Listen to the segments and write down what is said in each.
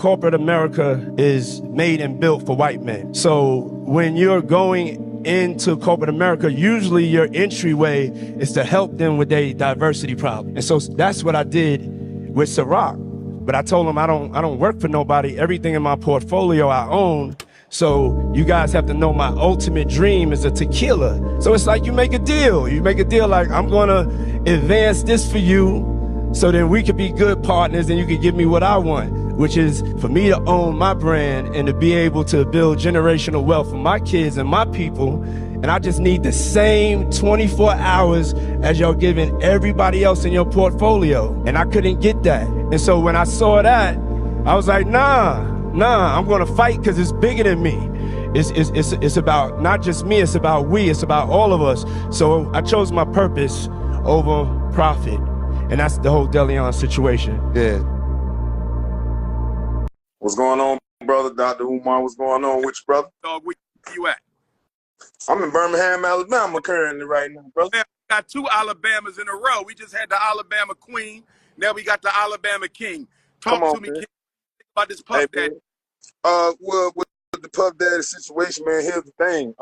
corporate America is made and built for white men. So when you're going into corporate America, usually your entryway is to help them with their diversity problem. And so that's what I did with Ciroc. But I told him I don't work for nobody. Everything in my portfolio I own. So you guys have to know my ultimate dream is a tequila. So it's like you make a deal. You make a deal like, I'm gonna advance this for you so then we could be good partners and you can give me what I want, which is for me to own my brand and to be able to build generational wealth for my kids and my people. And I just need the same 24 hours as y'all giving everybody else in your portfolio. And I couldn't get that. And so when I saw that, I was like, nah, I'm gonna fight because it's bigger than me. It's about not just me, it's about we, it's about all of us. So I chose my purpose over profit. And that's the whole DeLeon situation. Yeah. What's going on, brother? Dr. Umar, what's going on with you, brother? Dog, where you at? I'm in Birmingham, Alabama currently right now, brother. Man, we got 2 Alabamas in a row. We just had the Alabama Queen. Now we got the Alabama King. Talk to me, King, about this Puff Daddy. Well, with the Puff Daddy situation, man, here's the thing.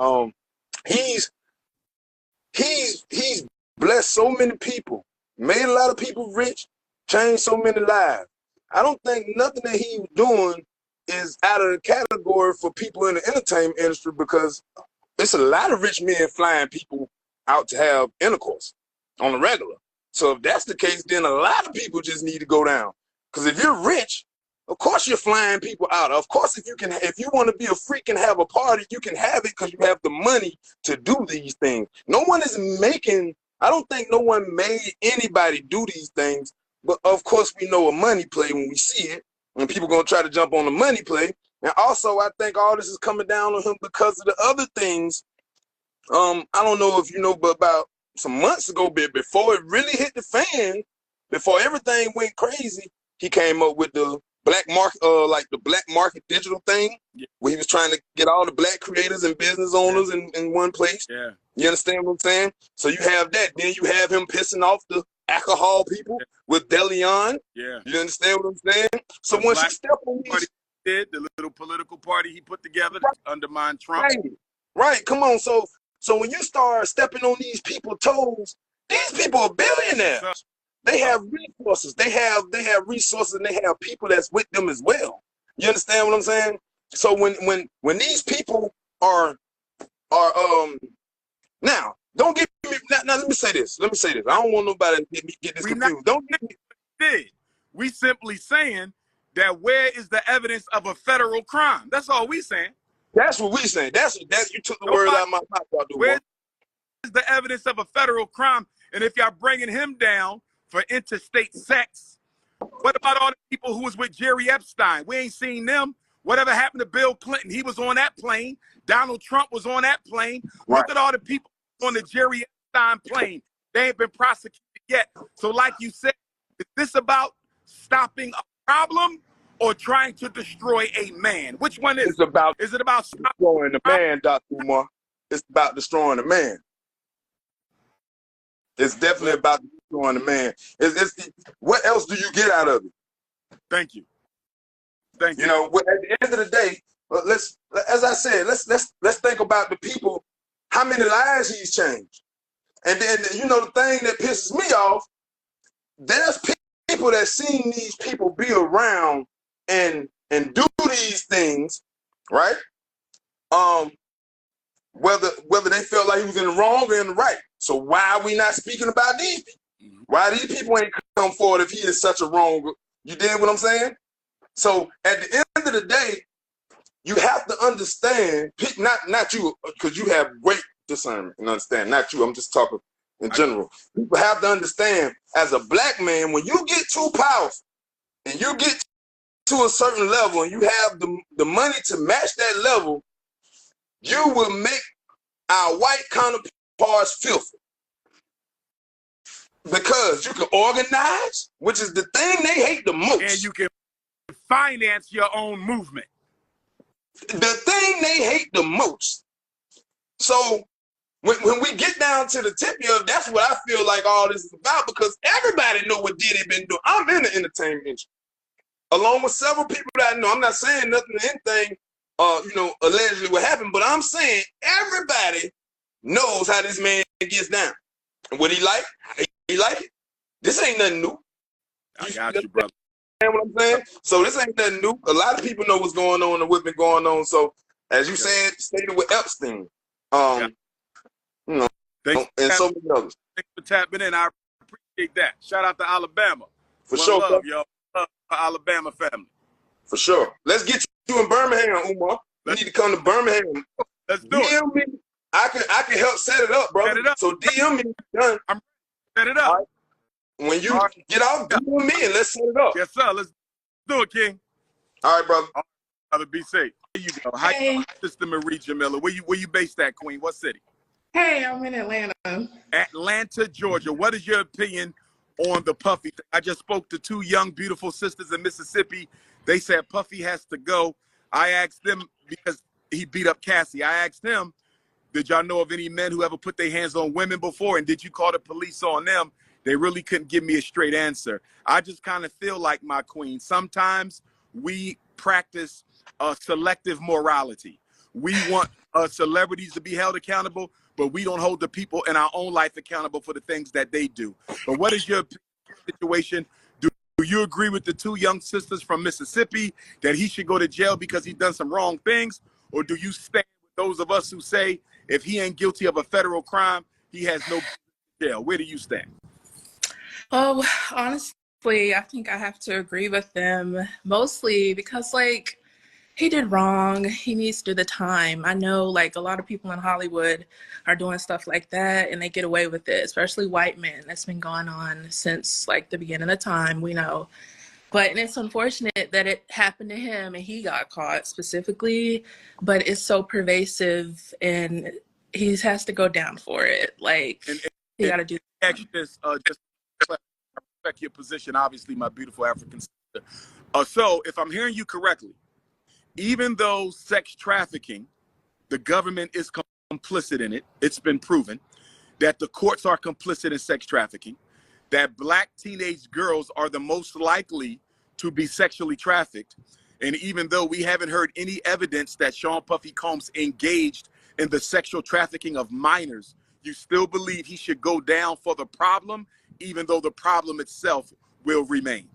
He's blessed so many people, made a lot of people rich, changed so many lives. I don't think nothing that he was doing is out of the category for people in the entertainment industry, because it's a lot of rich men flying people out to have intercourse on the regular. So if that's the case, then a lot of people just need to go down. Because if you're rich, of course you're flying people out. Of course, if you want to be a freak and have a party, you can have it because you have the money to do these things. No one is making, I don't think no one made anybody do these things. But of course, we know a money play when we see it, and people gonna try to jump on the money play. And also, I think all this is coming down on him because of the other things. I don't know if you know, but about some months ago, before it really hit the fan, before everything went crazy, he came up with the black market, like the black market digital thing, where he was trying to get all the black creators and business owners in one place. Yeah. You understand what I'm saying? So you have that. Then you have him pissing off the alcohol people with DeLeon. Yeah. You understand what I'm saying? So the once you step on these, the little political party he put together to undermine Trump. Right. Come on. So when you start stepping on these people's toes, these people are billionaires. They have resources. They have resources, and they have people that's with them as well. You understand what I'm saying? So when these people are now, don't get me now. Let me say this. I don't want nobody to get this confused. Don't get me. We simply saying that where is the evidence of a federal crime? That's all we saying. That's what we saying. That's you took the word out of my mouth. Where is the evidence of a federal crime? And if y'all bringing him down for interstate sex, what about all the people who was with Jerry Epstein? We ain't seen them. Whatever happened to Bill Clinton? He was on that plane. Donald Trump was on that plane. Right. Look at all the people on the Jerry Epstein plane. They ain't been prosecuted yet. So like you said, is this about stopping a problem or trying to destroy a man? Which one is it? Is it about destroying the man, Dr. Umar? It's about destroying the man. It's definitely about destroying the man. What else do you get out of it? Thank you. You know, at the end of the day, as I said, let's think about the people, how many lives he's changed. And then, you know, the thing that pisses me off, there's people that seen these people be around and do these things, right? Whether they felt like he was in the wrong or in the right. So why are we not speaking about these people? Why these people ain't come forward if he is such a wrong? You dig what I'm saying? So at the end of the day, you have to understand, not you, because you have great discernment and understand. Not you. I'm just talking in general. People have to understand, as a black man, when you get too powerful and you get to a certain level and you have the money to match that level, you will make our white counterparts filthy. Because you can organize, which is the thing they hate the most. And you can finance your own movement. The thing they hate the most. So when we get down to the tip of, that's what I feel like all this is about, because everybody know what Diddy been doing. I'm in the entertainment industry. along with several people that I know. I'm not saying nothing, anything, allegedly what happened, but I'm saying everybody knows how this man gets down and what he like. He like it. This ain't nothing new. I got you, brother. You know what I'm saying? So this ain't nothing new. A lot of people know what's going on and what's been going on. So as you said, stated with Epstein, Thanks and so many others. Thanks for tapping in. I appreciate that. Shout out to Alabama. For sure, love, y'all. Love for Alabama family. For sure. Let's get you in Birmingham, Umar. You need to come to Birmingham. Let's do it. DM me. I can help set it up, brother. Set it up. So DM me. Done. I'm set it up. Right. When you get out, DM me and let's set it up. Yes, sir. Let's do it, King. All right, brother. Brother, be safe. There you go. How you, Sister Marie Jamila? Where you based at, Queen? What city? Hey, I'm in Atlanta. Atlanta, Georgia. What is your opinion on the Puffy? I just spoke to two young, beautiful sisters in Mississippi. They said Puffy has to go. I asked them because he beat up Cassie. I asked him, did y'all know of any men who ever put their hands on women before? And did you call the police on them? They really couldn't give me a straight answer. I just kind of feel like, my queen, sometimes we practice selective morality. We want celebrities to be held accountable, but we don't hold the people in our own life accountable for the things that they do. But what is your situation? Do you agree with the two young sisters from Mississippi that he should go to jail because he's done some wrong things? Or do you stand with those of us who say if he ain't guilty of a federal crime, he has no jail? Where do you stand? Oh, honestly, I think I have to agree with them, mostly because, like, he did wrong. He needs to do the time. I know, like, a lot of people in Hollywood are doing stuff like that, and they get away with it, especially white men. That's been going on since, like, the beginning of time, we know. But and it's unfortunate that it happened to him and he got caught specifically, but it's so pervasive, and he has to go down for it. Like, he got to do actually just respect your position, obviously, my beautiful African sister. So if I'm hearing you correctly, even though sex trafficking, the government is complicit in it, it's been proven that the courts are complicit in sex trafficking, that Black teenage girls are the most likely to be sexually trafficked. And even though we haven't heard any evidence that Sean Puffy Combs engaged in the sexual trafficking of minors, you still believe he should go down for the problem, even though the problem itself will remain?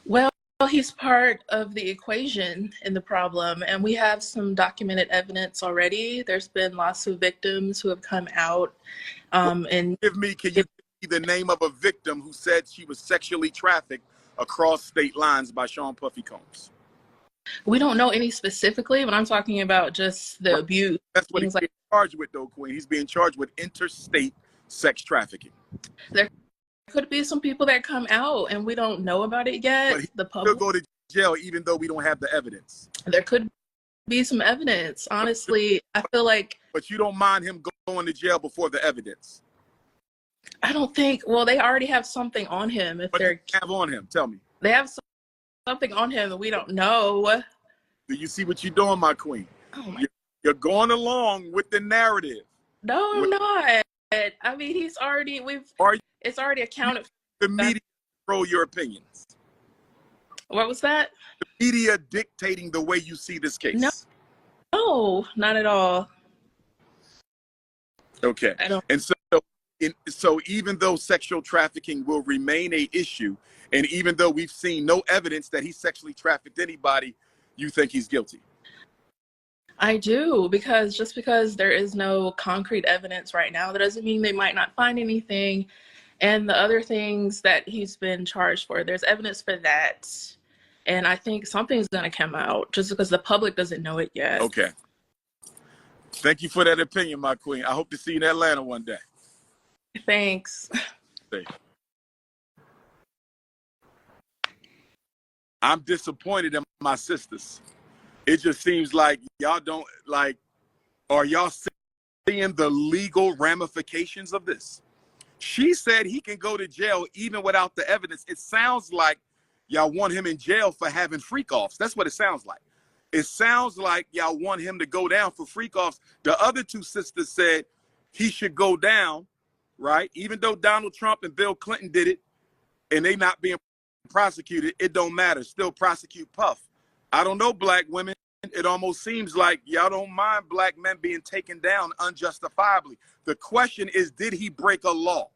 Well, he's part of the equation in the problem, and we have some documented evidence already. There's been lots of victims who have come out. And can you give me the name of a victim who said she was sexually trafficked across state lines by Sean Puffy Combs? We don't know any specifically, but I'm talking about just the abuse. That's what he's being charged with, though, Queen. He's being charged with interstate sex trafficking. There could be some people that come out and we don't know about it yet. But he the public will go to jail even though we don't have the evidence. There could be some evidence. Honestly, I feel like. But you don't mind him going to jail before the evidence? I don't think. Well, they already have something on him. If what they have on him, tell me. They have something on him that we don't know. Do you see what you're doing, my queen? Oh my! You're going along with the narrative. No, I'm not. I mean, it's already accounted for. The media control your opinions. What was that? The media dictating the way you see this case. No, not at all. Okay. I don't. And so even though sexual trafficking will remain an issue, and even though we've seen no evidence that he sexually trafficked anybody, you think he's guilty? I do, because just because there is no concrete evidence right now, that doesn't mean they might not find anything. And the other things that he's been charged for, there's evidence for that. And I think something's going to come out just because the public doesn't know it yet. Okay. Thank you for that opinion, my queen. I hope to see you in Atlanta one day. Thanks. I'm disappointed in my sisters. It just seems like y'all don't are y'all seeing the legal ramifications of this? She said he can go to jail even without the evidence. It sounds like y'all want him in jail for having freak-offs. That's what it sounds like. It sounds like y'all want him to go down for freak-offs. The other two sisters said he should go down, right? Even though Donald Trump and Bill Clinton did it, and they not being prosecuted, it don't matter. Still prosecute Puff. I don't know, black women. It almost seems like y'all don't mind black men being taken down unjustifiably. The question is, did he break a law?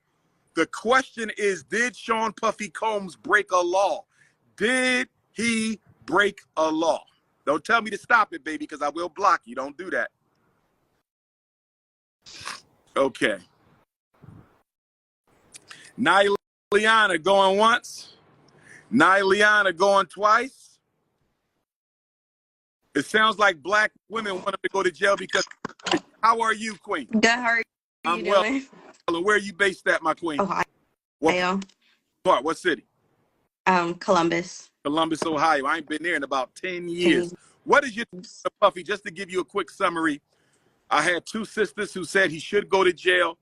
The question is, did Sean Puffy Combs break a law? Did he break a law? Don't tell me to stop it, baby, because I will block you. Don't do that. Okay. Nyliana going once. Nyliana going twice. It sounds like black women want him to go to jail because. How are you, Queen? Good. How are you I'm doing? well. Where are you based at, my queen? Ohio. What part? What city? Columbus. Columbus, Ohio. I ain't been there in about 10 years. 10 What is your years. Puffy? Just to give you a quick summary, I had two sisters who said he should go to jail.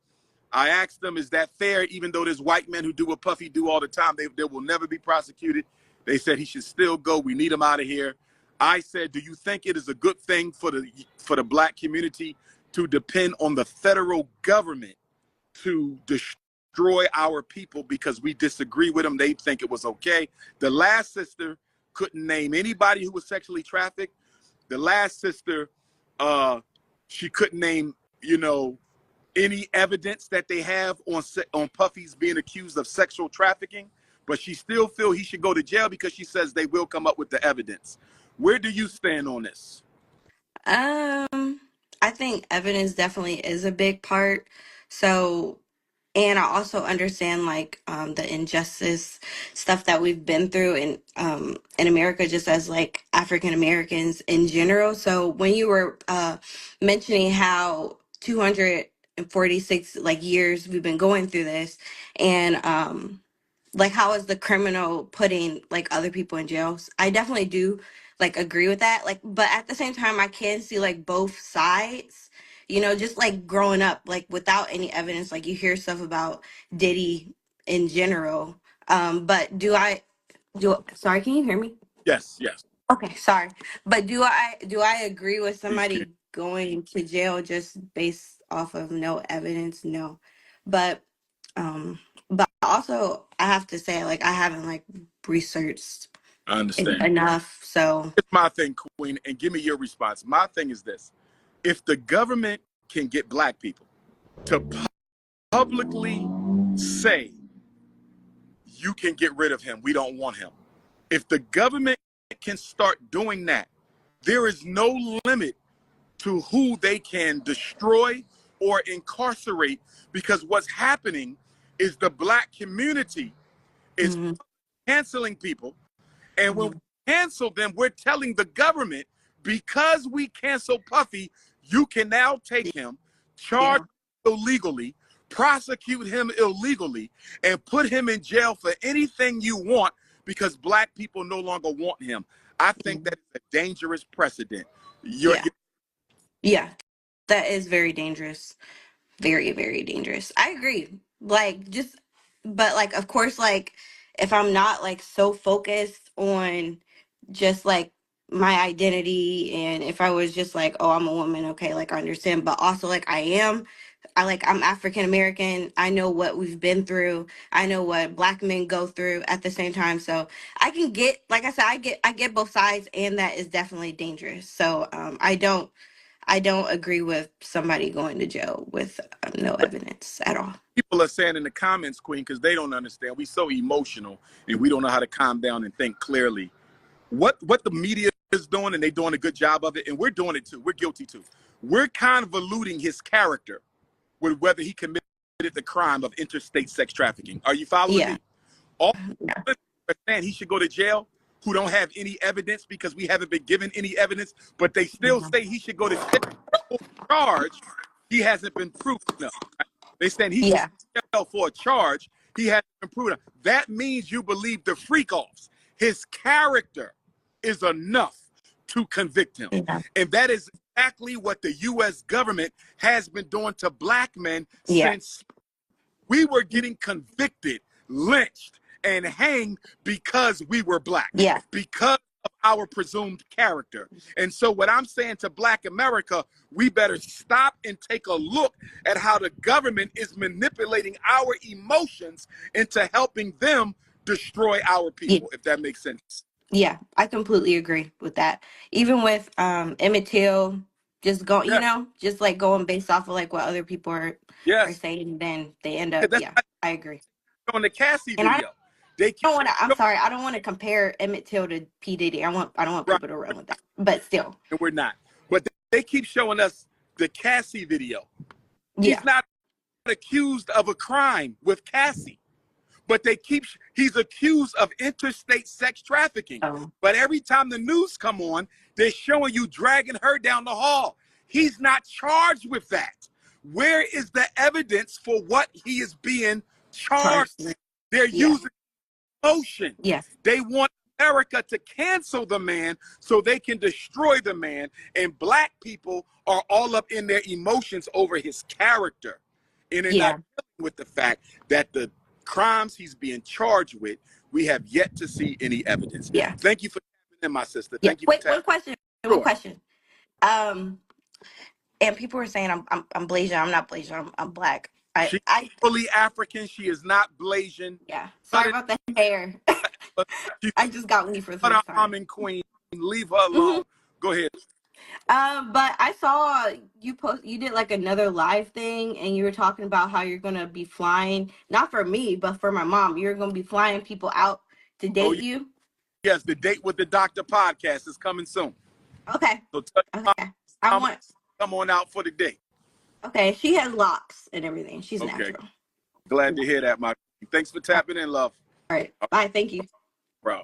I asked them, is that fair? Even though there's white men who do what Puffy do all the time, they will never be prosecuted. They said he should still go. We need him out of here. I said, do you think it is a good thing for the black community to depend on the federal government to destroy our people because we disagree with them? They think it was okay. The last sister couldn't name anybody who was sexually trafficked. The last sister, she couldn't name, any evidence that they have on Puffy's being accused of sexual trafficking, but she still feels he should go to jail because she says they will come up with the evidence. Where do you stand on this? I think evidence definitely is a big part. So, and I also understand like the injustice stuff that we've been through in America, just as like African Americans in general. So when you were mentioning how 246 like years we've been going through this, and like how is the criminal putting like other people in jails? I definitely do like agree with that. Like, but at the same time, I can see like both sides. Just like growing up, like without any evidence, like you hear stuff about Diddy in general. But sorry, can you hear me? Yes, yes. Okay, sorry. But do I agree with Please can. somebody going to jail just based off of no evidence? No. But but also I have to say like I haven't like researched I it understand. enough. So It's my thing, Queen, and give me your response. My thing is this. If the government can get black people to publicly say, you can get rid of him, we don't want him. If the government can start doing that, there is no limit to who they can destroy or incarcerate, because what's happening is the black community is mhm, canceling people. And when mhm, we cancel them, we're telling the government, because we cancel Puffy, you can now take him, charge yeah, him illegally, prosecute him illegally, and put him in jail for anything you want because black people no longer want him. I think mhm, that is a dangerous precedent. yeah, yeah. That is very dangerous. Very, very dangerous. I agree. Like just but like of course like if I'm not like so focused on just like my identity, and if I was just like, oh, I'm a woman, okay, like I understand, but also like I'm African American. I know what we've been through. I know what black men go through at the same time. So I can get, like I said, I get both sides, and that is definitely dangerous. So I don't agree with somebody going to jail with no evidence at all. People are saying in the comments, Queen, because they don't understand. We so emotional and we don't know how to calm down and think clearly. What the media is doing, and they're doing a good job of it, and we're doing it too. We're guilty too. We're convoluting his character with whether he committed the crime of interstate sex trafficking. Are you following Yeah. me? All Yeah. are saying he should go to jail who don't have any evidence because we haven't been given any evidence, but they still Mhm. say he should go to jail for a charge he hasn't been proven of. They saying he should Yeah. go to jail for a charge he hasn't been proven of. That means you believe the freak offs. His character is enough to convict him. Yeah. And that is exactly what the U.S. government has been doing to black men Yeah. since we were getting convicted, lynched, and hanged because we were black, Yeah. because of our presumed character. And so what I'm saying to black America, we better stop and take a look at how the government is manipulating our emotions into helping them destroy our Yeah. people, if that makes sense. Yeah, I completely agree with that. Even with Emmett Till, just go, Yeah, just like going based off of like what other people are yes. saying, then they end Yeah, up. that's Yeah, I agree. on the Cassie And I video. They keep don't want to. I'm showing, sorry, I don't want to compare Emmett Till to P Diddy. I don't want right, people to run with that. But still, and we're not. But they keep showing us the Cassie video. He's yeah. not accused of a crime with Cassie, but he's accused of interstate sex trafficking. Oh, But every time the news come on, they're showing you dragging her down the hall. He's not charged with that. Where is the evidence for what he is being charged charged. with? They're Yeah, using emotion. yeah, They want America to cancel the man so they can destroy the man. And black people are all up in their emotions over his character. And they're not yeah, dealing with the fact that the crimes he's being charged with, we have yet to see any evidence. yeah, Thank you for tapping in, my sister. yeah. Thank you for Wait, tapping one question. in. One Sure. question. And people were saying I'm Blasian. I'm not Blasian. I'm black. She's I fully African. She is not Blasian. Yeah. Sorry about the hair. She's I just got weed for the not first an time. almond queen. Leave her Hmm. alone. Go ahead. But I saw you did like another live thing, and you were talking about how you're gonna be flying, not for me, but for my mom. You're gonna be flying people out to Oh, date you. yes, the Date with the Doctor podcast is coming soon. Okay. So tell your Okay. I mom want. to come on out for the date. Okay. She has locks and everything. She's Okay. natural. Glad to hear that, my. Thanks for All tapping in, love. right. Bye. Thank you. Bro.